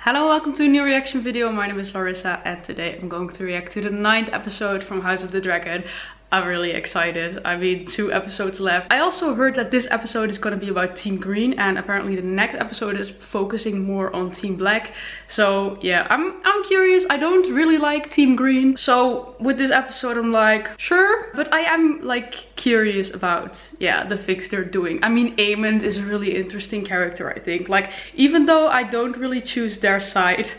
Hello, welcome to a new reaction video. My name is Larissa and today I'm going to react to the 9th episode from House of the Dragon. I'm really excited. I mean, 2 episodes left. I also heard that this episode is going to be about Team Green and apparently the next episode is focusing more on Team Black. So yeah, I'm curious. I don't really like Team Green. So with this episode I'm like, sure. But I am like curious about, yeah, the fix they're doing. I mean, Aemond is a really interesting character, I think. Like, even though I don't really choose their side,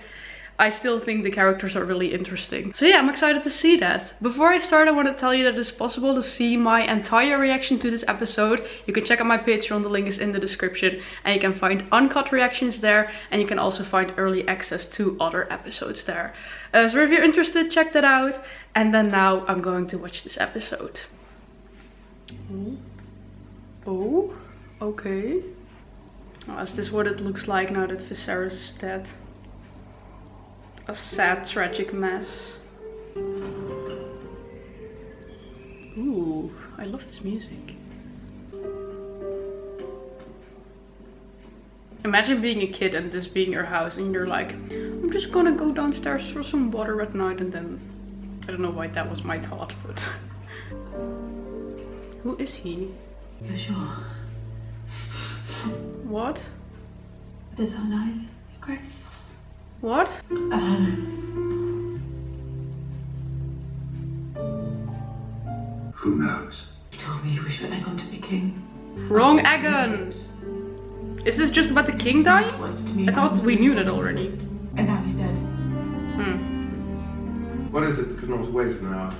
I still think the characters are really interesting. So yeah, I'm excited to see that. Before I start, I want to tell you that it's possible to see my entire reaction to this episode. You can check out my Patreon, the link is in the description. And you can find uncut reactions there. And you can also find early access to other episodes there. So if you're interested, check that out. And then now I'm going to watch this episode. Oh, okay. Oh, is this what it looks like now that Viserys is dead? A sad, tragic mess. Ooh, I love this music. Imagine being a kid and this being your house and you're like, I'm just gonna go downstairs for some water at night, and then I don't know why that was my thought, but who is he? You're sure? What? These are nice, Grace. What? Who knows? He told me he wished for Aegon to be king. Wrong Aegon! Is this just about the king dying? I thought we knew that already. And now he's dead. What is it that could not wait an hour?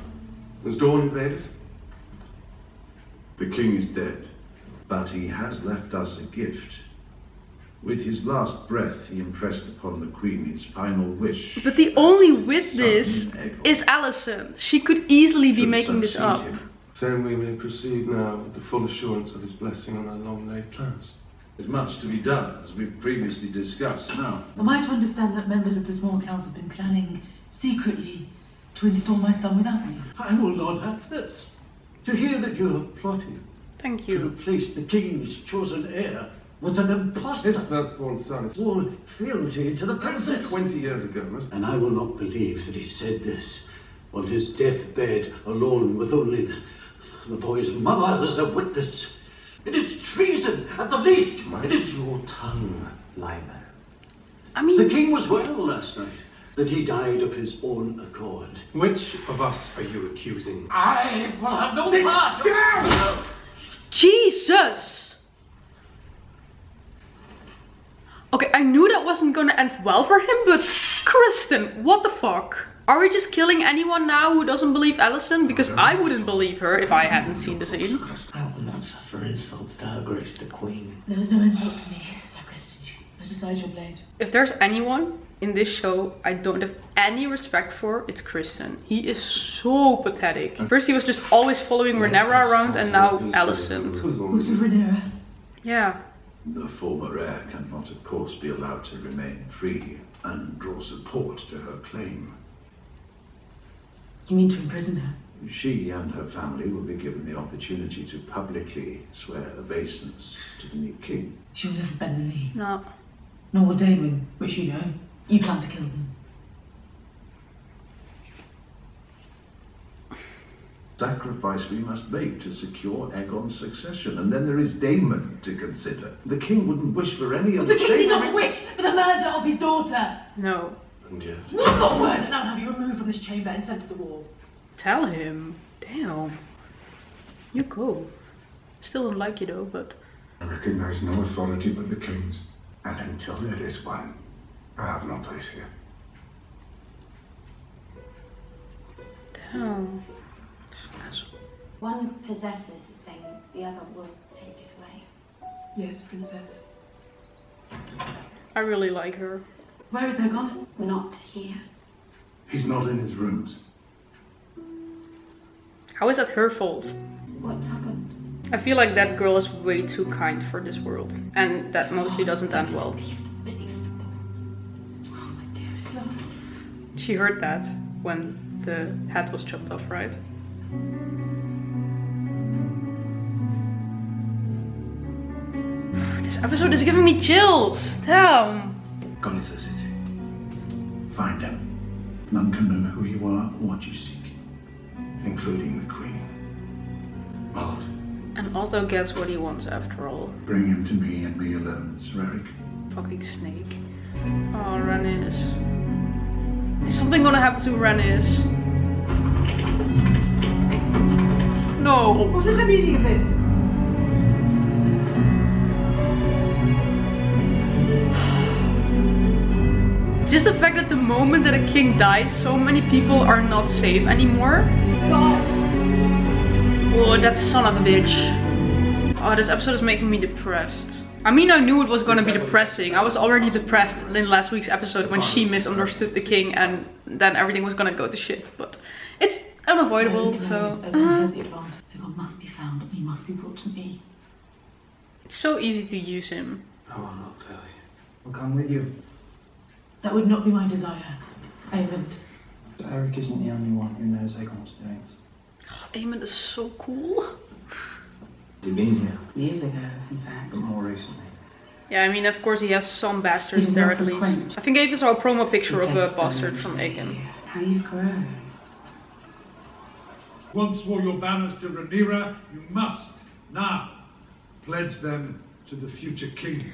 Was Dawn invaded? The king is dead, but he has left us a gift. With his last breath, he impressed upon the queen his final wish. But the only witness is Alicent. She could easily be making this up. Then we may proceed now with the full assurance of his blessing on our long-laid plans. There's much to be done, as we've previously discussed. Now, Am I to understand that members of the small council have been planning secretly to install my son without me? I will not have this. To hear that you have plotted Thank to you. replace the king's chosen heir with an impostor. His firstborn son is All fealty to the some princess. 20 years ago, must And I will not believe that he said this on his deathbed, alone with only the boy's mother as a witness. It is treason at the least. It is your tongue, Lyman. I mean, The king was well last night, that he died of his own accord. Which of us are you accusing? I will have no part. Jesus! Okay, I knew that wasn't gonna end well for him, but Kristen, what the fuck? Are we just killing anyone now who doesn't believe Alicent? Because I wouldn't believe her if I hadn't seen the scene. I will not suffer insults to her grace the queen. There was no insult to me, Segers. Put aside your blade. If there's anyone in this show I don't have any respect for, it's Kristen. He is so pathetic. First he was just always following Rhaenyra around and now Alicent. Who's Rhaenyra? Yeah. the former heir cannot, of course, be allowed to remain free and draw support to her claim. You mean to imprison her? She and her family will be given the opportunity to publicly swear obeisance to the new king. She'll never bend the knee. No. Nor will Damon, which you know. You plan to kill them. Sacrifice we must make to secure Aegon's succession, and then there is Damon to consider. The king wouldn't wish for any of But the king did not wish for the murder of his daughter! No. And yet, One more word and I'll have you removed from this chamber and sent to the wall. Tell him. Damn. You go. Still don't like you though, but... I recognize no authority but the king's, and until there is one, I have no place here. Damn. One possesses a thing, the other will take it away. Yes, princess. I really like her. Where is Aegon? Not here. He's not in his rooms. How is that her fault? What's happened? I feel like that girl is way too kind for this world. And that mostly doesn't end well. Oh, my dearest love. She heard that when the head was chopped off, right? This episode is giving me chills. Damn. gone into the city. Find him. None can know who you are or what you seek. Including the Queen. Lord. And Otto gets what he wants after all. Bring him to me and me alone, Sir Eric. Fucking snake. Oh, Rhaenys. Is something gonna happen to Rhaenys? No. What is the meaning of this? Just the fact that the moment that a king dies, so many people are not safe anymore. God! Oh, that son of a bitch. Oh, this episode is making me depressed. I mean, I knew it was gonna be depressing. I was already depressed in last week's episode when she misunderstood the king and then everything was gonna go to shit. But it's unavoidable, so... Aegon has the advantage. Aegon must be found and he must be brought to me. It's so easy to use him. I will not tell you. I'll come with you. That would not be my desire. Aemond. But Eric isn't the only one who knows Aegon's doings. Aemond is so cool. Has he been here? Years ago, in fact. But more recently. Yeah, I mean, of course he has some bastards He's there not at least. frequent. I think I even saw a promo picture His of a guests are bastard from Aegon. How you've grown. Once wore your banners to Rhaenyra, you must now pledge them to the future king.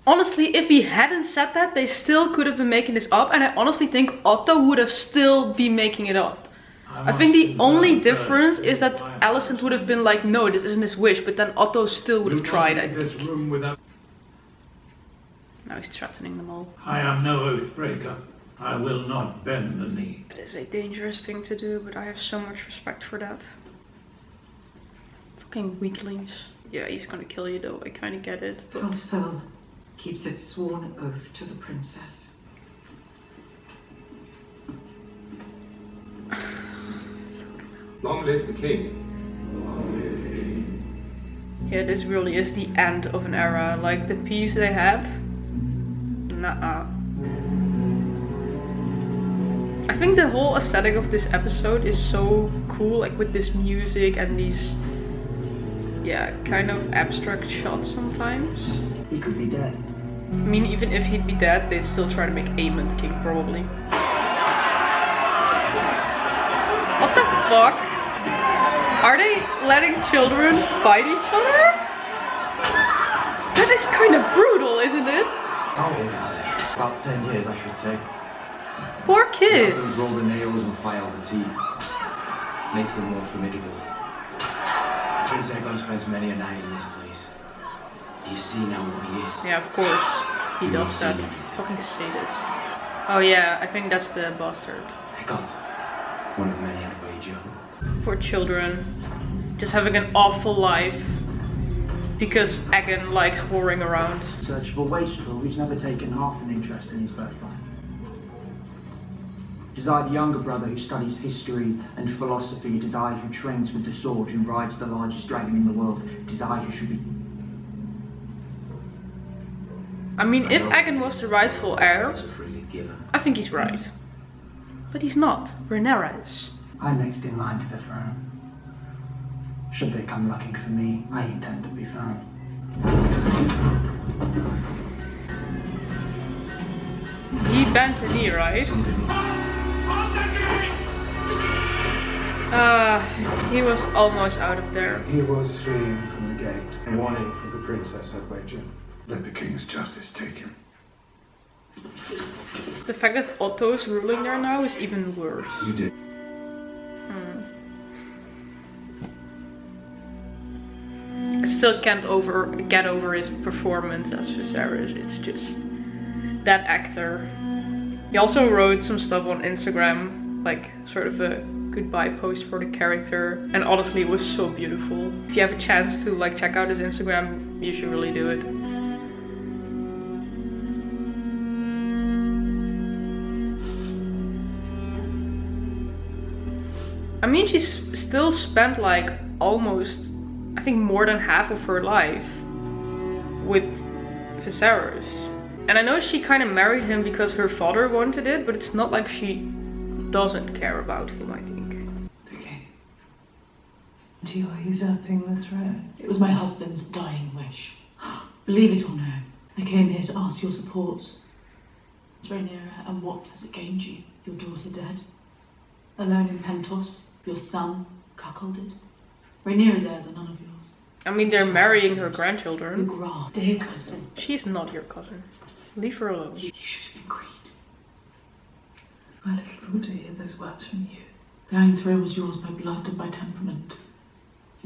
Honestly, if he hadn't said that, they still could have been making this up, and I honestly think Otto would have still been making it up. I think the only difference is that Alicent would have been like, no, this isn't his wish, but then Otto still would have tried, I This think. room without... Now he's threatening them all. I am no oath breaker. I will not bend the knee. It is a dangerous thing to do, but I have so much respect for that. Fucking weaklings. Yeah, he's gonna kill you though, I kinda get it, but... House Fell keeps its sworn oath to the princess. Long live the king. Yeah, this really is the end of an era. Like, the peace they had... Nuh-uh. I think the whole aesthetic of this episode is so cool, like with this music and these... yeah, kind of abstract shots sometimes. He could be dead. I mean, even if he'd be dead, they'd still try to make Aemond king, probably. What the fuck? Are they letting children fight each other? That is kind of brutal, isn't it? How old are they? About 10 years, I should say. Poor kids. Roll the nails and file the teeth. Makes them more formidable. Prince Aegon spends many a night in this place. Do you see now what he is? Yeah, of course. He does that. Fucking sadist. Oh yeah, I think that's the bastard. Aegon. One of many I'd wager. Poor children. Just having an awful life. Because Aegon likes whoring around. Search for wastrel who's never taken half an interest in his birthright. It is I, the younger brother, who studies history and philosophy. It is I who trains with the sword, who rides the largest dragon in the world. It is I who should be... I mean, if Aegon was the rightful heir, I think he's right. But he's not. Rhaenyra is. I'm next in line to the throne. Should they come looking for me, I intend to be found. He bent the knee, right? He was almost out of there. He was fleeing from the gate. A warning for the princess, I'd wager. Let the king's justice take him. The fact that Otto's ruling there now is even worse. You did. I still can't get over his performance as Viserys. It's just that actor. He also wrote some stuff on Instagram, like sort of a goodbye post for the character, and honestly it was so beautiful. If you have a chance to like check out his Instagram, you should really do it. I mean, she's still spent like almost, I think more than half of her life with Viserys. And I know she kind of married him because her father wanted it, but it's not like she doesn't care about him, I think. The king. And you are usurping the throne. It was my husband's dying wish. Believe it or no, I came here to ask your support. Rhaenyra, and what has it gained you? Your daughter dead. Alone in Pentos, your son cuckolded. Rhaenyra's heirs are none of yours. I mean, they're marrying her grandchildren. Your dear cousin. She's not your cousin. Leave her alone. You should have been queen. I little thought to hear those words from you. The Iron Throne was yours by blood and by temperament.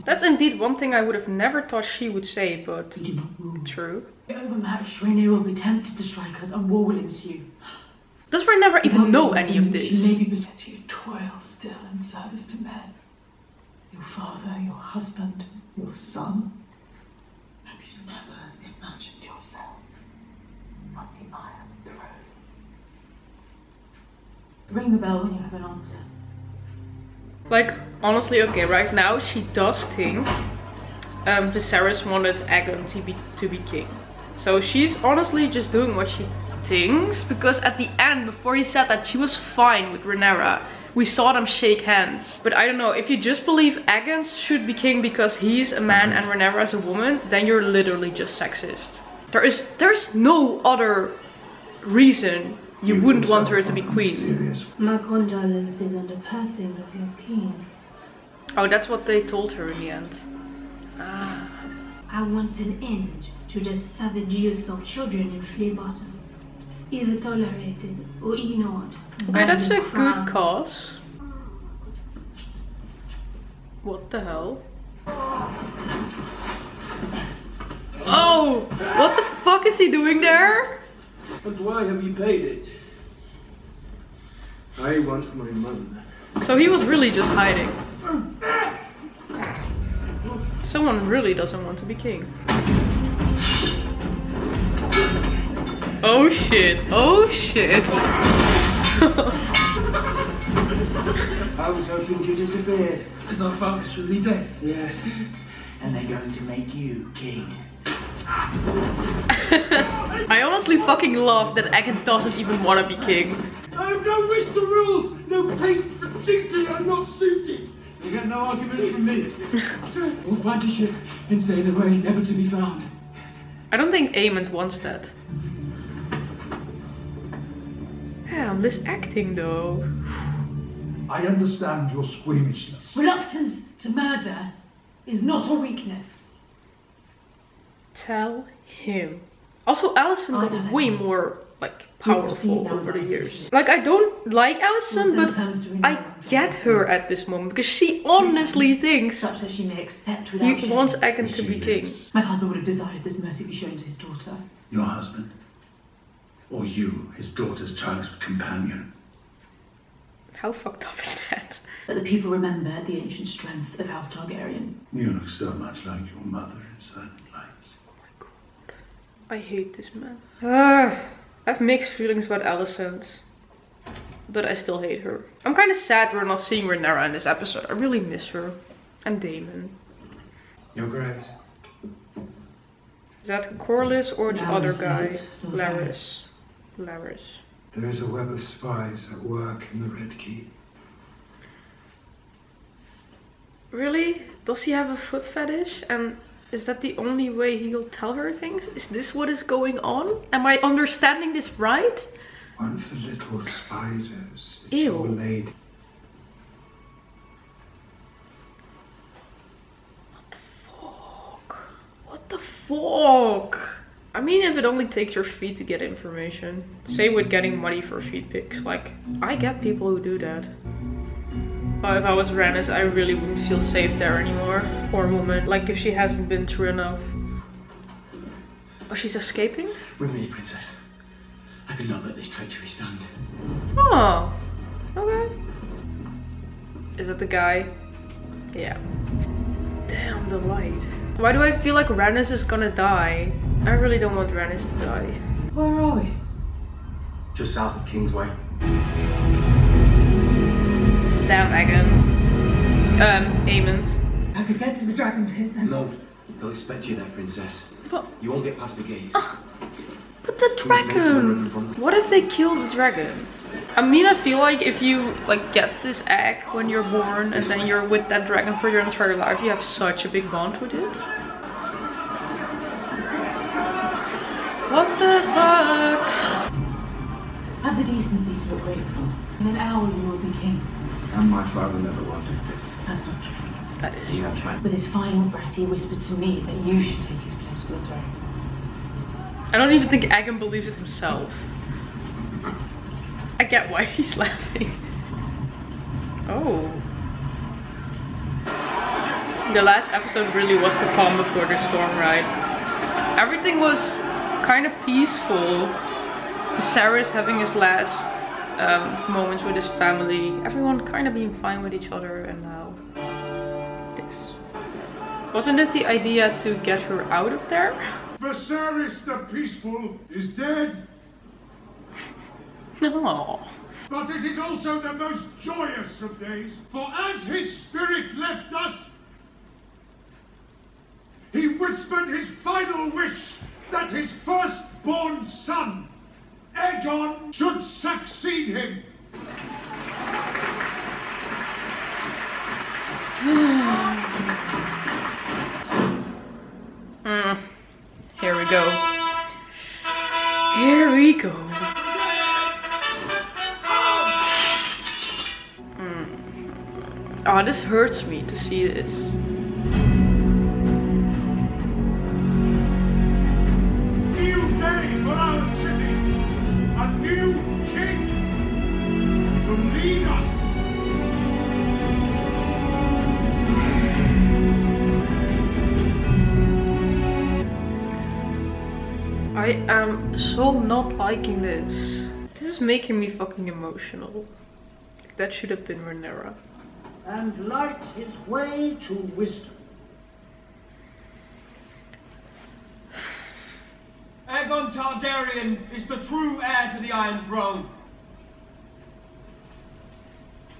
That's indeed one thing I would have never thought she would say, but You do not rule. true. Overmatched, Rhaenyra will be tempted to strike us, and war will ensue. Does Rhaenyra even know any of She may this? be persuaded you toil still in service to men. Your father, your husband, your son. Have you never imagined yourself on the Iron Throne? Ring the bell when you have an answer. Like, honestly, okay, right now she does think Viserys wanted Aegon to be king. So she's honestly just doing what she thinks, because at the end, before he said that she was fine with Rhaenyra, we saw them shake hands. But I don't know, if you just believe Aegon should be king because he's a man and Rhaenyra is a woman, then you're literally just sexist. There's no other reason you wouldn't want her to be queen. My condolences on the passing of your king. Oh, that's what they told her in the end. Ah. I want an end to the savage use of children in Flea Bottom. Either tolerated or ignored. Okay, that's a good cause. What the hell? Oh! What the fuck is he doing there? And why have you paid it? I want my mother. So he was really just hiding. Someone really doesn't want to be king. Oh shit, oh shit. I was hoping you disappeared. Because our father's really dead. Yes. And they're going to make you king. I honestly fucking love that Aegon doesn't even want to be king. I have no wish to rule, no taste for duty. I'm not suited. You get no argument from me. We'll find a ship and sail away, never to be found. I don't think Aemond wants that. Damn, this acting though. I understand your squeamishness. Reluctance to murder is not a weakness. Tell him. Also, Alicent got way more like powerful over the years. Like, I don't like Alicent, but I get her at this moment because she honestly thinks such that she may accept he without shame. wants Aegon to be king. My husband would have desired this mercy be shown to his daughter. Your husband? Or you, his daughter's childhood companion? How fucked up is that? But the people remember the ancient strength of House Targaryen. You look so much like your mother in certain lights. Oh my god. I hate this man. I have mixed feelings about Alicent, but I still hate her. I'm kind of sad we're not seeing Rhaenyra in this episode. I really miss her. And Damon. Your Grace. Is that Corlys or the other guy? Late, Larys. Larys. There is a web of spies at work in the Red Keep. Really? Does he have a foot fetish? And is that the only way he'll tell her things? Is this what is going on? Am I understanding this right? One of the little spiders is Ew. your lady. What the fuck? I mean, if it only takes your feet to get information. Same with getting money for feet pics. Like, I get people who do that. Oh, if I was Rhaenys, I really wouldn't feel safe there anymore. Poor woman. Like, if she hasn't been through enough. Oh, she's escaping? With me, Princess. I could not let this treachery stand. Oh, okay. Is that the guy? Yeah. Damn, the light. Why do I feel like Rhaenys is gonna die? I really don't want Rhaenys to die. Where are we? Just south of Kingsway. Damn, Aegon. Aemond. I could get to the dragon pit then. No, they'll expect you there, Princess. But, You won't get past the gates. but the dragon! What if they kill the dragon? I mean, I feel like if you like get this egg when you're born and then you're with that dragon for your entire life, you have such a big bond with it. What the fuck? Have the decency to look grateful. In an hour you will be king. And my father never wanted this. That's not true. That is He true. was right. With his final breath, he whispered to me that you should take his place on the throne. I don't even think Aegon believes it himself. I get why he's laughing. Oh. The last episode really was the calm before the storm, right? Everything was kind of peaceful. Viserys having his last moments with his family. Everyone kind of being fine with each other, and now this. Wasn't it the idea to get her out of there? Viserys the Peaceful is dead. No. But it is also the most joyous of days, for as his spirit left us, he whispered his final wish that his firstborn son, Aegon, should succeed him. Here we go. Here we go. Oh, this hurts me to see this. New day for our city. A new king to lead us. I am so not liking this. This is making me fucking emotional. Like, that should have been Rhaenyra. And light his way to wisdom. Aegon Targaryen is the true heir to the Iron Throne.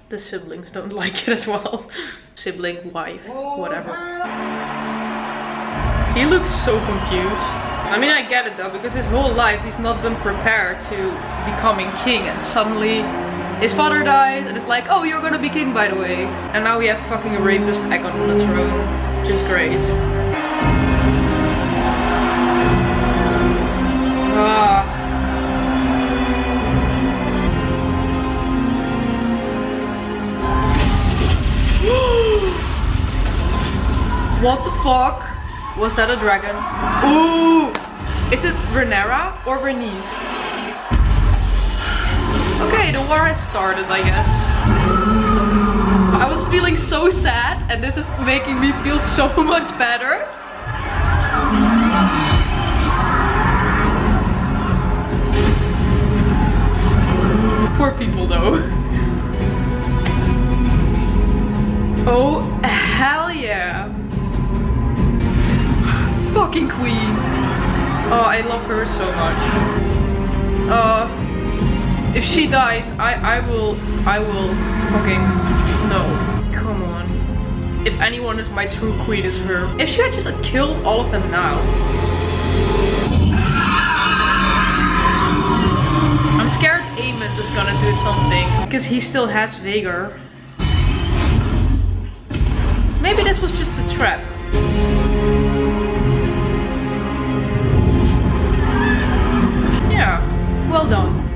The siblings don't like it as well. Sibling, wife, whatever. He looks so confused. I mean, I get it though, because his whole life he's not been prepared to becoming king, and suddenly his father died and it's like, oh, you're gonna be king, by the way. And now we have fucking a rapist Aegon on the throne, which is great. What the fuck? Was that a dragon? Ooh! Is it Rhaenyra or Rhaenys? Okay, the war has started, I guess. I was feeling so sad, and this is making me feel so much better. Poor people though. Oh, hell yeah. Fucking queen. Oh, I love her so much. If she dies, I will fucking, no. Come on. If anyone is my true queen, it's her. If she had just killed all of them now. I'm scared Aemond is gonna do something, because he still has Vhagar. Maybe this was just a trap. Yeah, well done.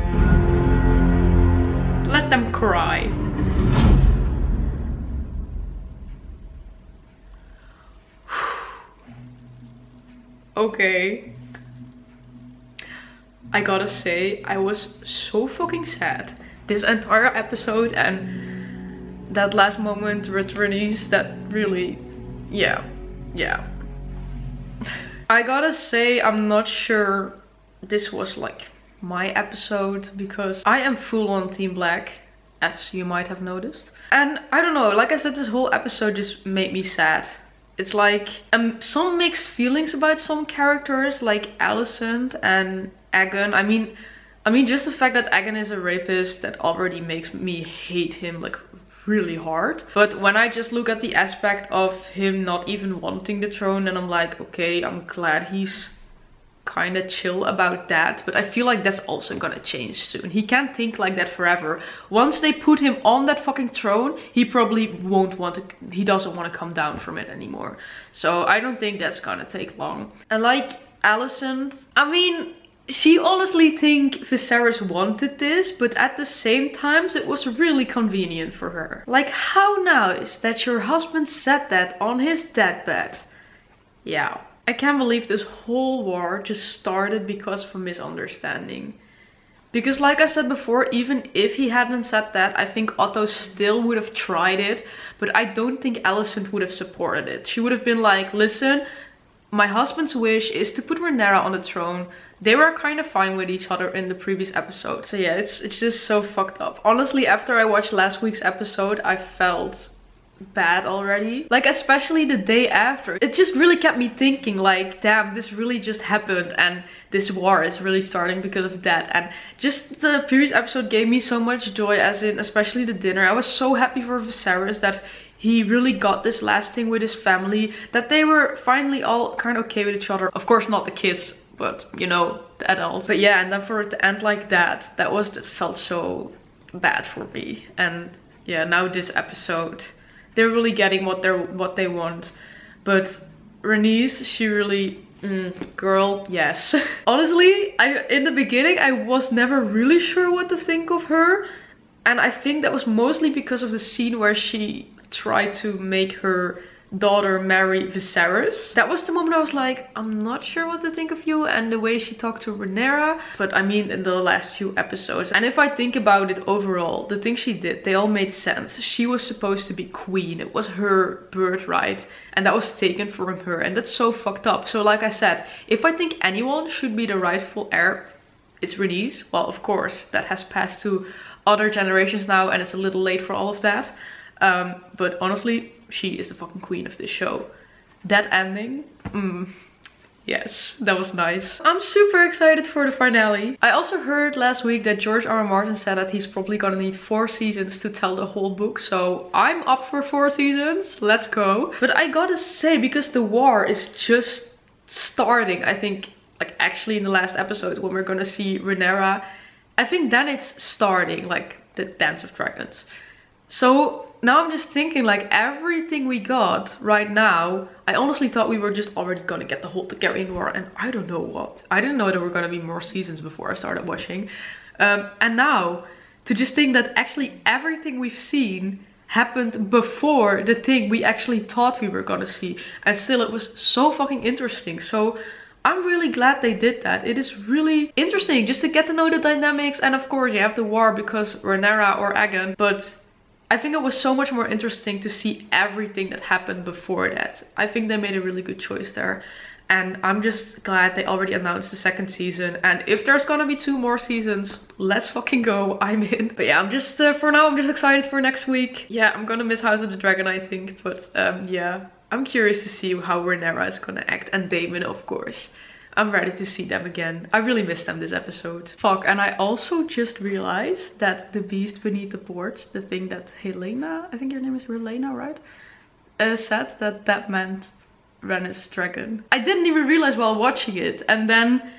Let them cry. Okay. I gotta say, I was so fucking sad this entire episode, and that last moment with Rhaenys, that really, yeah. I gotta say, I'm not sure this was like my episode, because I am full on Team Black, as you might have noticed. And I don't know, like I said, this whole episode just made me sad. It's like some mixed feelings about some characters, like Alicent and Aegon. I mean, just the fact that Aegon is a rapist, that already makes me hate him like really hard. But when I just look at the aspect of him not even wanting the throne, then I'm like, okay, I'm glad he's kind of chill about that. But I feel like that's also gonna change soon. He can't think like that forever. Once they put him on that fucking throne, he probably won't want to, he doesn't want to come down from it anymore. So I don't think that's gonna take long. And like Alicent, I mean, she honestly think Viserys wanted this, but at the same time it was really convenient for her. Like, how nice that your husband said that on his deathbed. Yeah, I can't believe this whole war just started because of a misunderstanding. Because like I said before, even if he hadn't said that, I think Otto still would have tried it, but I don't think Alicent would have supported it. She would have been like, listen, my husband's wish is to put Rhaenyra on the throne. They were kind of fine with each other in the previous episode. So yeah, it's just so fucked up. Honestly, after I watched last week's episode, I felt bad already. Like, especially the day after. It just really kept me thinking, like, damn, this really just happened and this war is really starting because of that. And just the previous episode gave me so much joy, as in especially the dinner. I was so happy for Viserys that he really got this last thing with his family, that they were finally all kind of okay with each other. Of course not the kids, but you know, the adults. But yeah, and then for it to end like that, that felt so bad for me. And yeah, now this episode, they're really getting what they want. But Rhaenys, she really, girl, yes. Honestly, in the beginning, I was never really sure what to think of her. And I think that was mostly because of the scene where she tried to make her daughter marry Viserys. That was the moment I was like, I'm not sure what to think of you, and the way she talked to Rhaenyra. But I mean, in the last few episodes, and if I think about it overall, the things she did, they all made sense. She was supposed to be queen. It was her birthright, and that was taken from her, and that's so fucked up. So like I said, if I think anyone should be the rightful heir, it's Rhaenys. Well, of course, that has passed to other generations now, and it's a little late for all of that. But honestly, she is the fucking queen of this show. That ending, yes, that was nice. I'm super excited for the finale. I also heard last week that George R.R. Martin said that he's probably gonna need 4 seasons to tell the whole book. So I'm up for 4 seasons. Let's go. But I gotta say, because the war is just starting, I think, like actually in the last episode when we're gonna see Rhaenyra, I think then it's starting, like the Dance of Dragons. So now I'm just thinking, like, everything we got right now, I honestly thought we were just already gonna get the whole Targaryen war, and I don't know what. I didn't know there were gonna be more seasons before I started watching. And now, to just think that actually everything we've seen happened before the thing we actually thought we were gonna see. And still, it was so fucking interesting. So I'm really glad they did that. It is really interesting just to get to know the dynamics. And of course, you have the war because Rhaenyra or Aegon, but I think it was so much more interesting to see everything that happened before that. I think they made a really good choice there. And I'm just glad they already announced the 2nd season. And if there's gonna be 2 more seasons, let's fucking go. I'm in. But yeah, I'm just, for now, I'm just excited for next week. Yeah, I'm gonna miss House of the Dragon, I think. But yeah, I'm curious to see how Rhaenyra is gonna act. And Damon, of course. I'm ready to see them again. I really missed them this episode. Fuck, and I also just realized that the beast beneath the porch, the thing that Helena, I think your name is Helena, right? Said that meant Rhaenys dragon. I didn't even realize while watching it. And then,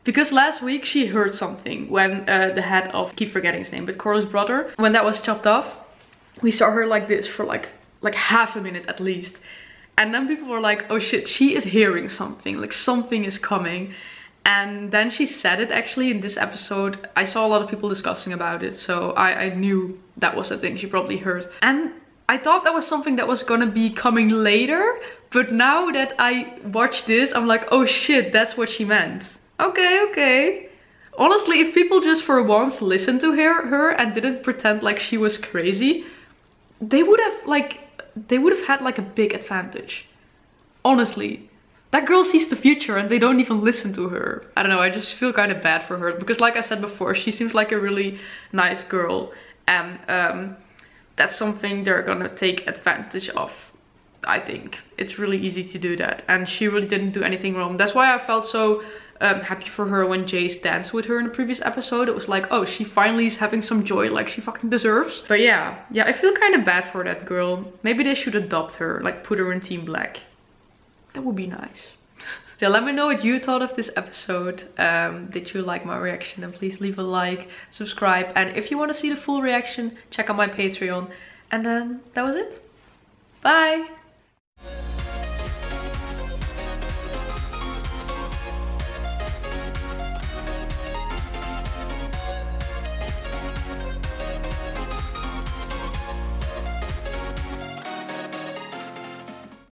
because last week she heard something when the head of, keep forgetting his name, but Corlys' brother, when that was chopped off, we saw her like this for like half a minute at least. And then people were like, oh shit, she is hearing something, like something is coming. And then she said it actually in this episode. I saw a lot of people discussing about it, so I knew that was the thing she probably heard. And I thought that was something that was gonna be coming later, but now that I watched this, I'm like, oh shit, that's what she meant. Okay. Honestly, if people just for once listened to her and didn't pretend like she was crazy, they would have had like a big advantage. Honestly, that girl sees the future and they don't even listen to her. I don't know, I just feel kind of bad for her because like I said before, she seems like a really nice girl, and that's something they're gonna take advantage of. I think it's really easy to do that, and she really didn't do anything wrong. That's why I felt so happy for her when Jace danced with her in the previous episode. It was like, oh, she finally is having some joy like she fucking deserves. But yeah, I feel kind of bad for that girl. Maybe they should adopt her, like put her in Team Black. That would be nice. So let me know what you thought of this episode. Did you like my reaction? And please leave a like, subscribe, and if you want to see the full reaction, check out my Patreon. And then that was it. Bye!